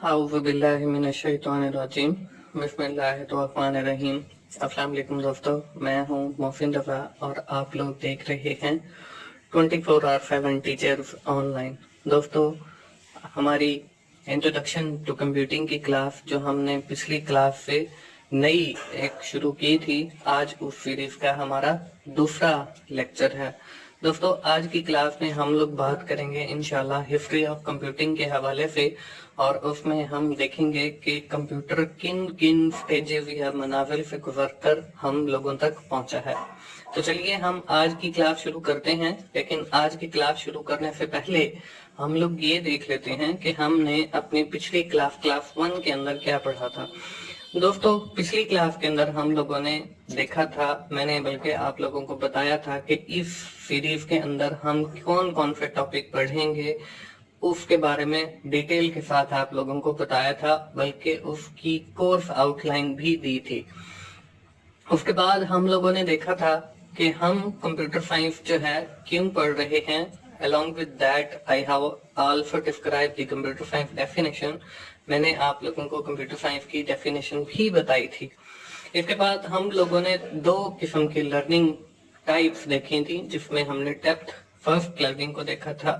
आऊज़ु बिल्लाहि मिनश्शैतानिर्रजीम बिस्मिल्लाहिर्रहमानिर्रहीम। अस्सलाम वालेकुम दोस्तों, मैं हूं मोहसिन रज़ा और आप लोग देख रहे हैं 24/7 टीचर्स ऑनलाइन। दोस्तों, हमारी इंट्रोडक्शन टू कंप्यूटिंग की क्लास जो हमने पिछली क्लास से नई एक शुरू की थी, आज उस सीरीज का हमारा दूसरा लेक्चर है। दोस्तों, आज की क्लास में हम लोग बात करेंगे इंशाल्लाह हिस्ट्री ऑफ कंप्यूटिंग के हवाले से, और उसमें हम देखेंगे कि कंप्यूटर किन किन स्टेजेस या मनाजिल से गुजरकर हम लोगों तक पहुंचा है। तो चलिए हम आज की क्लास शुरू करते हैं। लेकिन आज की क्लास शुरू करने से पहले हम लोग ये देख लेते हैं कि हमने अपनी पिछली क्लास 1 के अंदर क्या पढ़ा था। दोस्तों, पिछली क्लास के अंदर हम लोगों ने देखा था, मैंने बल्कि आप लोगों को बताया था कि इस सीरीज के अंदर हम कौन कौन से टॉपिक पढ़ेंगे उसके बारे में डिटेल के साथ आप लोगों को बताया था, बल्कि उसकी कोर्स आउटलाइन भी दी थी। उसके बाद हम लोगों ने देखा था कि हम कंप्यूटर साइंस जो है क्यों पढ़ रहे हैं। Along with that, I have also described the computer science definition. मैंने आप लोगों को कंप्यूटर साइंस की डेफिनेशन भी बताई थी। इसके बाद हम लोगों ने 2 किस्म की लर्निंग टाइप्स देखी थी, जिसमें हमने डेप्थ फर्स्ट लर्निंग को देखा था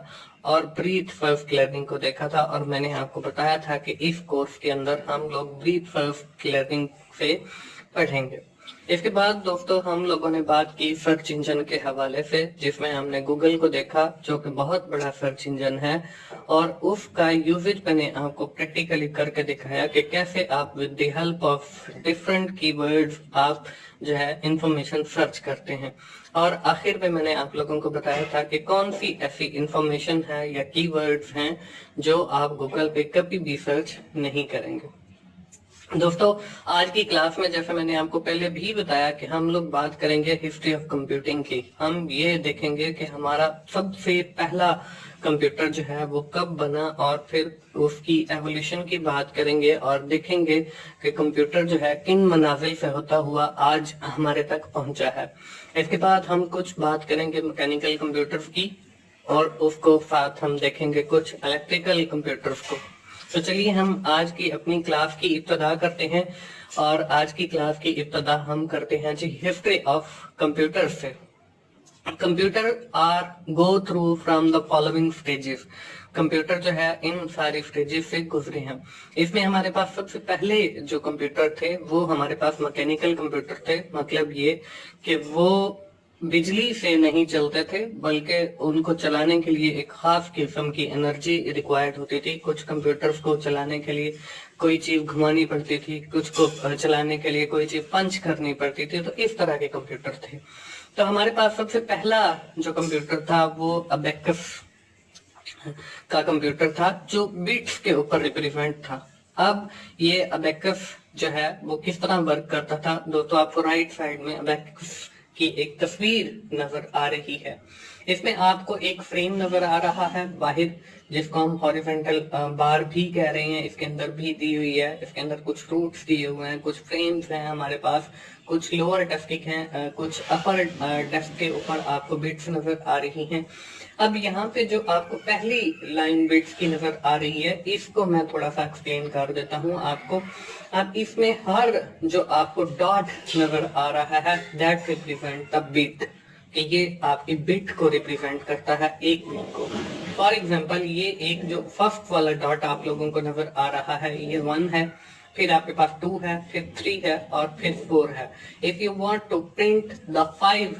और ब्रीथ फर्स्ट लर्निंग को देखा था। और मैंने आपको बताया था कि इस कोर्स के अंदर हम लोग ब्रीथ फर्स्ट लर्निंग से पढ़ेंगे। इसके बाद दोस्तों हम लोगों ने बात की सर्च इंजन के हवाले से, जिसमें हमने गूगल को देखा जो कि बहुत बड़ा सर्च इंजन है, और उसका यूजेज मैंने आपको प्रैक्टिकली करके दिखाया कि कैसे आप with the help of different keywords आप जो है इंफॉर्मेशन सर्च करते हैं। और आखिर में मैंने आप लोगों को बताया था कि कौन सी ऐसी इंफॉर्मेशन है या कीवर्ड्स हैं जो आप गूगल पे कभी भी सर्च नहीं करेंगे। दोस्तों, आज की क्लास में जैसे मैंने आपको पहले भी बताया कि हम लोग बात करेंगे हिस्ट्री ऑफ कंप्यूटिंग की। हम ये देखेंगे कि हमारा सबसे पहला कंप्यूटर जो है वो कब बना, और फिर उसकी एवोल्यूशन की बात करेंगे और देखेंगे कि कंप्यूटर जो है किन मनाजिल से होता हुआ आज हमारे तक पहुंचा है। इसके बाद हम कुछ बात करेंगे मैकेनिकल कंप्यूटर्स की, और उसको साथ हम देखेंगे कुछ इलेक्ट्रिकल कंप्यूटर्स को। तो चलिए हम आज की अपनी क्लास की इब्तिदा करते हैं, और आज की क्लास की इब्तिदा हम करते हैं जी हिस्ट्री ऑफ कंप्यूटर से। Computer are go through from the following stages. Computer जो है इन सारी स्टेजेस से गुजरे हैं। इसमें हमारे पास सबसे पहले जो कंप्यूटर थे वो हमारे पास मैकेनिकल कंप्यूटर थे। मतलब ये कि वो बिजली से नहीं चलते थे, बल्कि उनको चलाने के लिए एक खास किस्म की एनर्जी रिक्वायर्ड होती थी। कुछ कंप्यूटर्स को चलाने के लिए कोई चीज घुमानी पड़ती थी, कुछ को चलाने के लिए कोई चीज पंच करनी पड़ती थी। तो इस तरह के कंप्यूटर थे। तो हमारे पास सबसे पहला जो कंप्यूटर था वो अबेकस का कंप्यूटर था, जो बिट्स के ऊपर रिप्रेजेंट था। अब ये अबेकस जो है वो किस तरह वर्क करता था, दोस्तों आपको राइट साइड में अबेकस की एक तस्वीर नजर आ रही है। इसमें आपको एक फ्रेम नजर आ रहा है बाहर, जिसको हम हॉरिजॉन्टल बार भी कह रहे हैं। इसके अंदर भी दी हुई है, इसके अंदर कुछ रूट्स दिए हुए हैं, कुछ फ्रेम्स हैं हमारे पास, कुछ लोअर डेस्क हैं, कुछ अपर डेस्क के ऊपर आपको बिट्स नजर आ रही हैं। अब यहाँ पे जो आपको पहली लाइन बिट्स की नजर आ रही है, इसको मैं थोड़ा सा एक्सप्लेन कर देता हूँ आपको। अब इसमें हर जो आपको डॉट नजर आ रहा है दैट रिप्रेजेंट द बिट, कि ये आपकी बिट को रिप्रेजेंट करता है, एक बिट को। फॉर एग्जांपल ये एक जो फर्स्ट वाला डॉट आप लोगों को नजर आ रहा है ये 1 है, फिर आपके पास 2 है, फिर 3 है और फिर 4 है। If you want to print the 5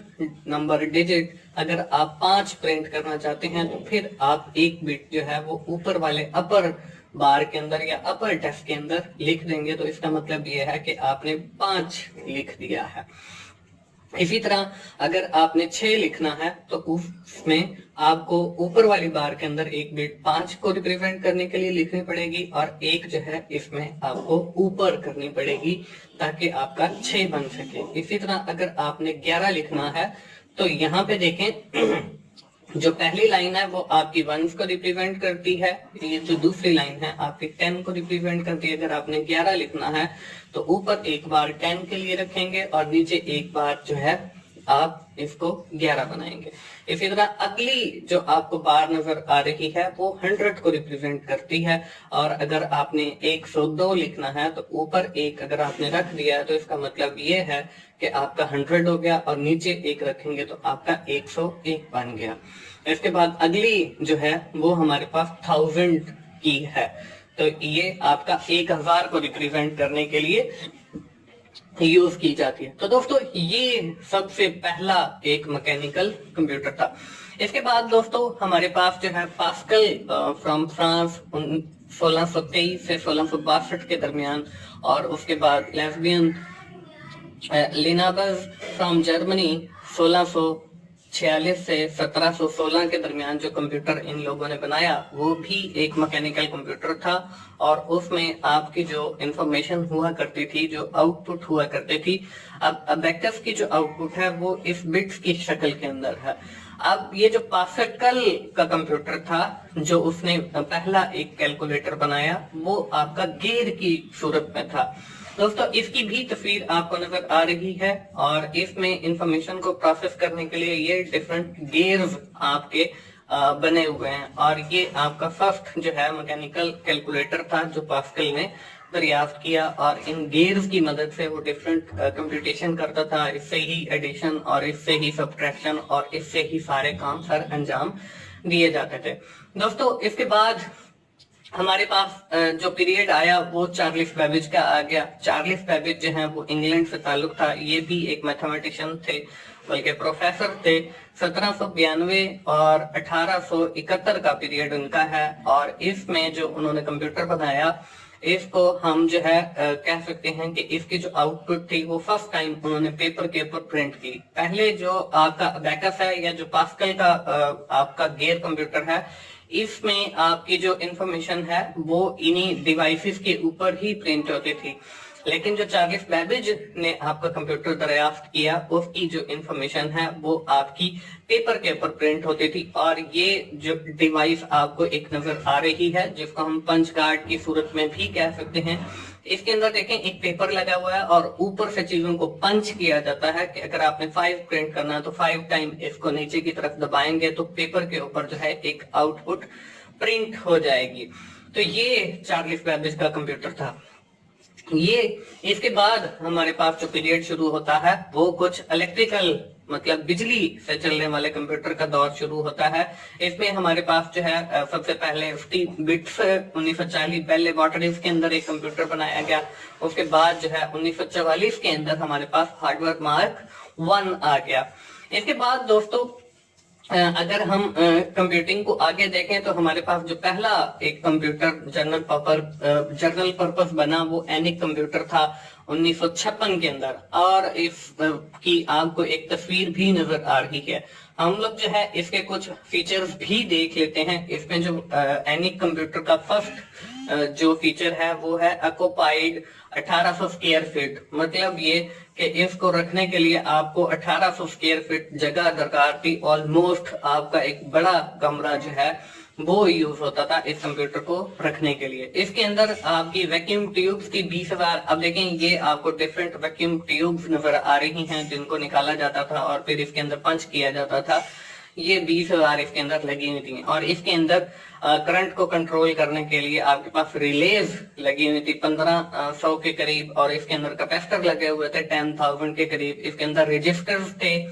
number digit, अगर आप 5 प्रिंट करना चाहते हैं तो फिर आप एक बिट जो है वो ऊपर वाले अपर बार के अंदर या अपर डेस्क के अंदर लिख देंगे। तो इसका मतलब ये है कि आपने 5 लिख दिया है। इसी तरह अगर आपने 6 लिखना है तो उसमें आपको ऊपर वाली बार के अंदर एक बिट 5 को रिप्रेजेंट करने के लिए लिखनी पड़ेगी, और एक जो है इसमें आपको ऊपर करनी पड़ेगी ताकि आपका 6 बन सके। इसी तरह अगर आपने 11 लिखना है तो यहाँ पे देखें जो पहली लाइन है वो आपकी 1 को रिप्रेजेंट करती है, ये जो दूसरी लाइन है आपकी 10 को रिप्रेजेंट करती है। अगर आपने 11 लिखना है तो ऊपर एक बार 10 के लिए रखेंगे और नीचे एक बार जो है आप इसको 11 बनाएंगे। इसी तरह अगली जो आपको बार नजर आ रही है वो 100 को रिप्रेजेंट करती है, और अगर आपने 102 लिखना है तो ऊपर 1 अगर आपने रख दिया है तो इसका मतलब ये है कि आपका 100 हो गया, और नीचे 1 रखेंगे तो आपका 101 बन गया। इसके बाद अगली जो है वो हमारे पास 1000 की है, तो ये आपका 1000 को रिप्रेजेंट करने के लिए यूज की जाती है। तो दोस्तों ये सबसे पहला एक मैकेनिकल कंप्यूटर था। इसके बाद दोस्तों हमारे पास जो है पास्कल फ्रॉम फ्रांस 1623 से 1662 के दरमियान, और उसके बाद लेस्बियन लिनाबस फ्रॉम जर्मनी 1646 से 1716 के दरमियान जो कंप्यूटर इन लोगों ने बनाया वो भी एक मैकेनिकल कंप्यूटर था, और उसमें आपकी जो इंफॉर्मेशन हुआ करती थी, जो आउटपुट हुआ करती थी, अब अबेकस की जो आउटपुट है वो इस बिट्स की शक्ल के अंदर है। अब ये जो पास्कल का कंप्यूटर था जो उसने पहला एक कैलकुलेटर बनाया वो आपका गेर की सूरत में था। दोस्तों इसकी भी तस्वीर आपको नजर आ रही है, और इसमें इंफॉर्मेशन को प्रोसेस करने के लिए ये डिफरेंट गेयर्स आपके बने हुए हैं, और ये आपका फर्स्ट जो है मैकेनिकल कैलकुलेटर था जो पास्कल ने दरियाफ्त किया, और इन गेयर्स की मदद से वो डिफरेंट कंप्यूटेशन करता था। इससे ही एडिशन और इससे ही सब्ट्रैक्शन और इससे ही सारे काम सर अंजाम दिए जाते थे। दोस्तों इसके बाद हमारे पास जो पीरियड आया वो चार्ल्स बेबेज का आ गया। चार्ल्स बेबेज जो है वो इंग्लैंड से ताल्लुक था, ये भी एक मैथमेटिशियन थे, बल्कि प्रोफेसर थे। 1792 और 1871 का पीरियड उनका है, और इसमें जो उन्होंने कंप्यूटर बनाया इसको हम जो है कह सकते हैं कि इसकी जो आउटपुट थी वो फर्स्ट टाइम उन्होंने पेपर के ऊपर प्रिंट की। पहले जो आपका अबेकस है या जो पास्कल का आपका गेयर कंप्यूटर है, इसमें आपकी जो इंफॉर्मेशन है वो इन्हीं डिवाइसेस के ऊपर ही प्रिंट होती थी, लेकिन जो चार्ल्स बेबेज ने आपका कंप्यूटर दरियाफ्त किया उसकी जो इंफॉर्मेशन है वो आपकी पेपर के ऊपर प्रिंट होती थी। और ये जो डिवाइस आपको एक नजर आ रही है जिसको हम पंच कार्ड की सूरत में भी कह सकते हैं, इसके अंदर देखें एक पेपर लगा हुआ है और ऊपर से चीजों को पंच किया जाता है कि अगर आपने 5 प्रिंट करना है तो 5 टाइम इसको नीचे की तरफ दबाएंगे तो पेपर के ऊपर जो है एक आउटपुट प्रिंट हो जाएगी। तो ये चार्ल्स बेबेज का कंप्यूटर था। ये इसके बाद हमारे पास जो पीरियड शुरू होता है वो कुछ इलेक्ट्रिकल मतलब बिजली से चलने वाले कंप्यूटर का दौर शुरू होता है। इसमें हमारे पास जो है सबसे पहले 50 बिट्स 1940 बेल लेबोरेटरीज के अंदर एक कंप्यूटर बनाया गया। उसके बाद जो है 1944 के अंदर हमारे पास हार्डवेयर मार्क 1 आ गया। इसके बाद दोस्तों अगर हम कंप्यूटिंग को आगे देखें तो हमारे पास जो पहला एक कंप्यूटर जनरल पर्पस बना वो एनिक कंप्यूटर था 1956 के अंदर, और इसकी आपको एक तस्वीर भी नजर आ रही है। हम लोग जो है इसके कुछ फीचर्स भी देख लेते हैं। इसमें जो एनिक कंप्यूटर का फर्स्ट जो फीचर है वो है ऑक्युपाइड 1800 स्क्वायर फीट, मतलब ये कि इसको रखने के लिए आपको 1800 स्क्वायर फीट जगह दरकार थी। ऑलमोस्ट आपका एक बड़ा कमरा जो है वो यूज होता था इस कंप्यूटर को रखने के लिए। इसके अंदर आपकी वैक्यूम ट्यूब्स की 20,000, अब देखें ये आपको डिफरेंट वैक्यूम ट्यूब्स नजर आ रही हैं जिनको निकाला जाता था और फिर इसके अंदर पंच किया जाता था। ये 20,000 इसके अंदर लगी हुई थी, और इसके अंदर करंट को कंट्रोल करने के लिए आपके पास रिलेज लगी हुई थी 1500 के करीब, और इसके अंदर कैपेसिटर लगे हुए थे 10,000 के करीब। इसके अंदर रजिस्टर्स थे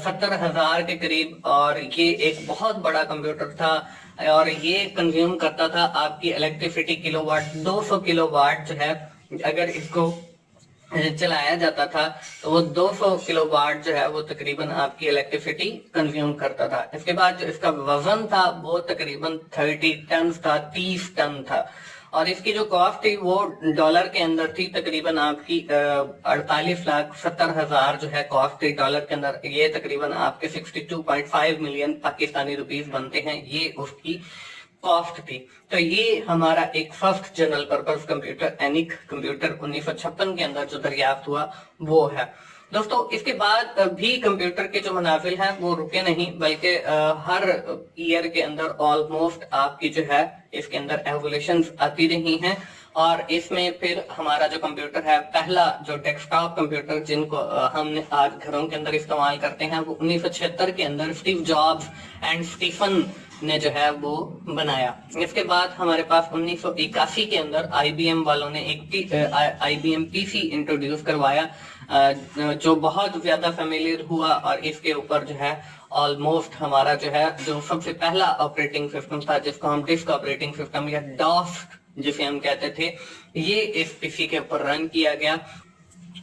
70,000 के करीब, और ये एक बहुत बड़ा कंप्यूटर था और ये कंज्यूम करता था आपकी इलेक्ट्रिसिटी किलोवाट 200 किलोवाट जो है अगर इसको चलाया जाता था तो वो 200 किलोवाट जो है वो तकरीबन आपकी इलेक्ट्रिसिटी कंज्यूम करता था। इसके बाद जो इसका वजन था वो तकरीबन 30 टन था, 30 टन था, और इसकी जो कॉस्ट थी वो डॉलर के अंदर थी तकरीबन आपकी 48,70,000 जो है कॉस्ट थी डॉलर के अंदर। ये तकरीबन आपके 62.5 मिलियन पाकिस्तानी रुपीस बनते हैं, ये उसकी कॉस्ट थी। तो ये हमारा एक first general purpose computer ENIAC computer 1956 के अंदर जो दरियाफ्त हुआ वो है। दोस्तों इसके बाद भी कंप्यूटर के जो मनाफिल हैं वो रुके नहीं, बल्कि हर ईयर के अंदर ऑलमोस्ट आपकी जो है इसके अंदर एवोल्यूशन आती रही हैं। और इसमें फिर हमारा जो कंप्यूटर है, पहला जो डेस्कटॉप कंप्यूटर जिनको हमने आज घरों के अंदर इस्तेमाल करते हैं, वो 1976 के अंदर स्टीव जॉब्स एंड स्टीफन ने जो है वो बनाया। इसके बाद हमारे पास 1981 के अंदर IBM वालों ने एक IBM PC इंट्रोड्यूस करवाया, जो बहुत ज्यादा फेमिलियर हुआ। और इसके ऊपर जो है ऑलमोस्ट हमारा जो है जो सबसे पहला ऑपरेटिंग सिस्टम था, जिसको हम डिस्क ऑपरेटिंग सिस्टम या डॉस जिसे हम कहते थे, ये इस पीसी के ऊपर रन किया गया।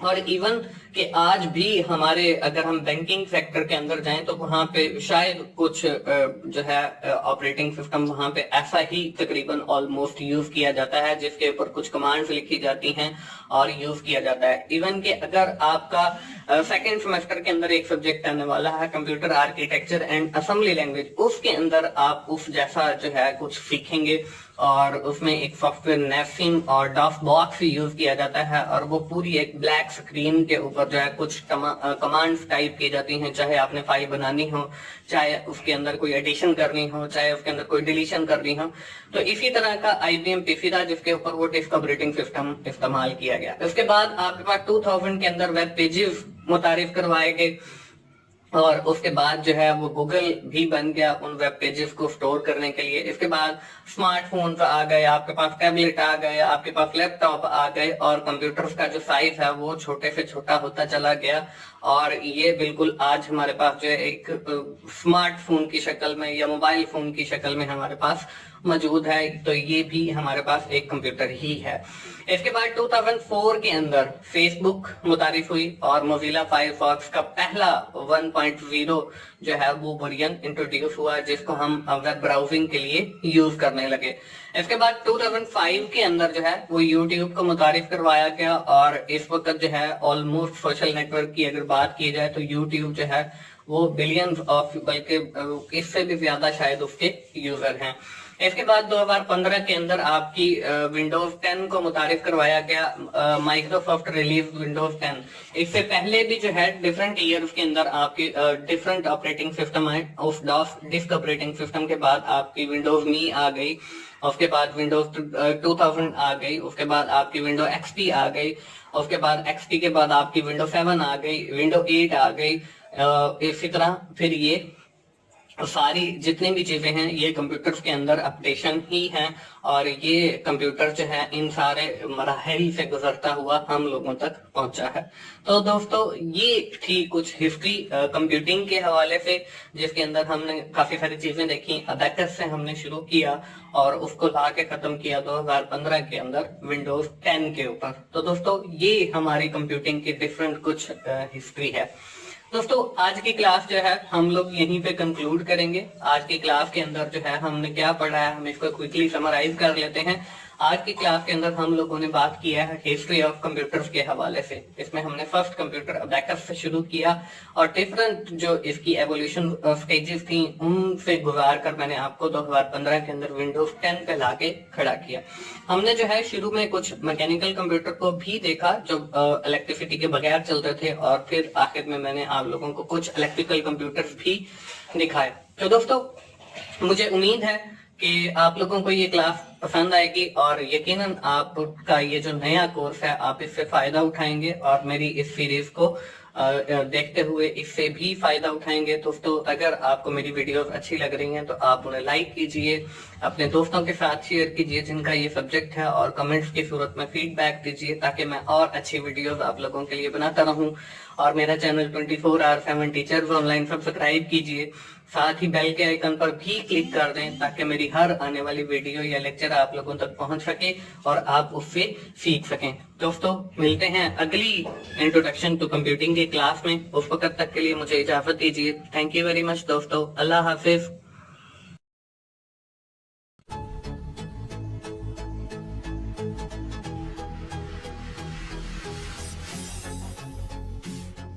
और इवन कि आज भी हमारे अगर हम बैंकिंग सेक्टर के अंदर जाएं तो वहां पे शायद कुछ जो है ऑपरेटिंग सिस्टम वहां पे ऐसा ही तकरीबन ऑलमोस्ट यूज किया जाता है, जिसके ऊपर कुछ कमांड्स लिखी जाती हैं और यूज किया जाता है। इवन कि अगर आपका सेकेंड सेमेस्टर के अंदर एक सब्जेक्ट आने वाला है computer architecture and assembly language, उसके अंदर आप उस जैसा जो है कुछ सीखेंगे। और उसमें एक सॉफ्टवेयर नेफिन और डॉस बॉक्स यूज किया जाता है, और वो पूरी एक ब्लैक स्क्रीन के ऊपर जो है कुछ कमांड्स टाइप की जाती हैं, चाहे आपने फाइल बनानी हो, चाहे उसके अंदर कोई एडिशन करनी हो, चाहे उसके अंदर कोई डिलीशन करनी हो। तो इसी तरह का IBM PC था जिसके ऊपर वो डिस्क ऑपरेटिंग सिस्टम इस्तेमाल किया गया। उसके बाद आपके पास 2000 के अंदर वेब पेजेस मुतारिफ करवाए गए, और उसके बाद जो है वो गूगल भी बन गया उन वेब पेजेस को स्टोर करने के लिए। इसके बाद स्मार्टफोन आ गए, आपके पास टैबलेट आ गए, आपके पास लैपटॉप आ गए, और कंप्यूटर्स का जो साइज है वो छोटे से छोटा होता चला गया। और ये बिल्कुल आज हमारे पास जो है एक स्मार्टफोन की शक्ल में या मोबाइल फोन की शक्ल में हमारे पास मौजूद है। तो ये भी हमारे पास एक कंप्यूटर ही है। इसके बाद 2004 के अंदर फेसबुक मुतारिफ हुई, और मोजिला फायरफॉक्स का पहला 1.0 जो है वो वर्जन इंट्रोड्यूस हुआ, जिसको हम वेब ब्राउजिंग के लिए यूज करने लगे। इसके बाद 2005 के अंदर जो है वो यूट्यूब को मुतारिफ करवाया गया, और इस वक्त जो है ऑलमोस्ट सोशल नेटवर्क की अगर बात की जाए तो यूट्यूब जो है वो बिलियंस ऑफ, बल्कि इससे भी ज्यादा शायद उसके यूजर हैं। इसके बाद 2015 के अंदर आपकी विंडोज 10 को मुतारिफ करवाया गया, माइक्रोसॉफ्ट रिलीज विंडोज 10। इससे पहले भी जो है डिफरेंट ईयर्स के अंदर आपकी डिफरेंट ऑपरेटिंग सिस्टम है। उस डॉस डिस्क ऑपरेटिंग सिस्टम के बाद आपकी विंडोज मी आ गई, उसके बाद विंडोज 2000 आ गई, उसके बाद आपकी विंडो XP आ गई, उसके बाद XP के बाद आपकी विंडो 7 आ गई, विंडो 8 आ गई। इसी तरह फिर ये सारी जितनी भी चीजें हैं ये कंप्यूटर्स के अंदर अपडेशन ही हैं, और ये कंप्यूटर जो है इन सारे मराहल से गुजरता हुआ हम लोगों तक पहुंचा है। तो दोस्तों ये थी कुछ हिस्ट्री कंप्यूटिंग के हवाले से, जिसके अंदर हमने काफी सारी चीजें देखी। अबैकस से हमने शुरू किया और उसको लाके खत्म किया 2015 के अंदर विंडोज 10 के ऊपर। तो दोस्तों ये हमारी कंप्यूटिंग की डिफरेंट कुछ हिस्ट्री है। दोस्तों आज की क्लास जो है हम लोग यहीं पे कंक्लूड करेंगे। आज की क्लास के अंदर जो है हमने क्या पढ़ा है हम इसको क्विकली समराइज कर लेते हैं। आज की क्लास के अंदर हम लोगों ने बात किया है हिस्ट्री ऑफ कंप्यूटर्स के हवाले से। इसमें हमने फर्स्ट कंप्यूटर अबैकस से शुरू किया और डिफरेंट जो इसकी एवोल्यूशन स्टेजेस थी उनसे गुजार कर मैंने आपको 2015 के अंदर विंडोज 10 पे लाके खड़ा किया। हमने जो है शुरू में कुछ मैकेनिकल कंप्यूटर को भी देखा जो इलेक्ट्रिसिटी के बगैर चलते थे, और फिर आखिर में मैंने आप लोगों को कुछ इलेक्ट्रिकल कंप्यूटर्स भी दिखाए। तो दोस्तों मुझे उम्मीद है कि आप लोगों को ये क्लास पसंद आएगी, और यकीनन आपका ये जो नया कोर्स है आप इससे फायदा उठाएंगे और मेरी इस सीरीज को देखते हुए इससे भी फायदा उठाएंगे। दोस्तों अगर आपको मेरी वीडियोस अच्छी लग रही हैं तो आप उन्हें लाइक कीजिए, अपने दोस्तों के साथ शेयर कीजिए जिनका ये सब्जेक्ट है, और कमेंट्स की सूरत में फीडबैक दीजिए ताकि मैं और अच्छी वीडियोस आप लोगों के लिए बनाता रहूं। और मेरा चैनल 24/7 टीचर्स ऑनलाइन सब्सक्राइब कीजिए, साथ ही बेल के आइकन पर भी क्लिक कर दें ताकि मेरी हर आने वाली वीडियो या लेक्चर आप लोगों तक पहुंच सके और आप उससे सीख सकें। दोस्तों मिलते हैं अगली इंट्रोडक्शन टू कंप्यूटिंग की क्लास में। उस वक्त तक के लिए मुझे इजाजत दीजिए। थैंक यू वेरी मच दोस्तों, अल्लाह हाफिज।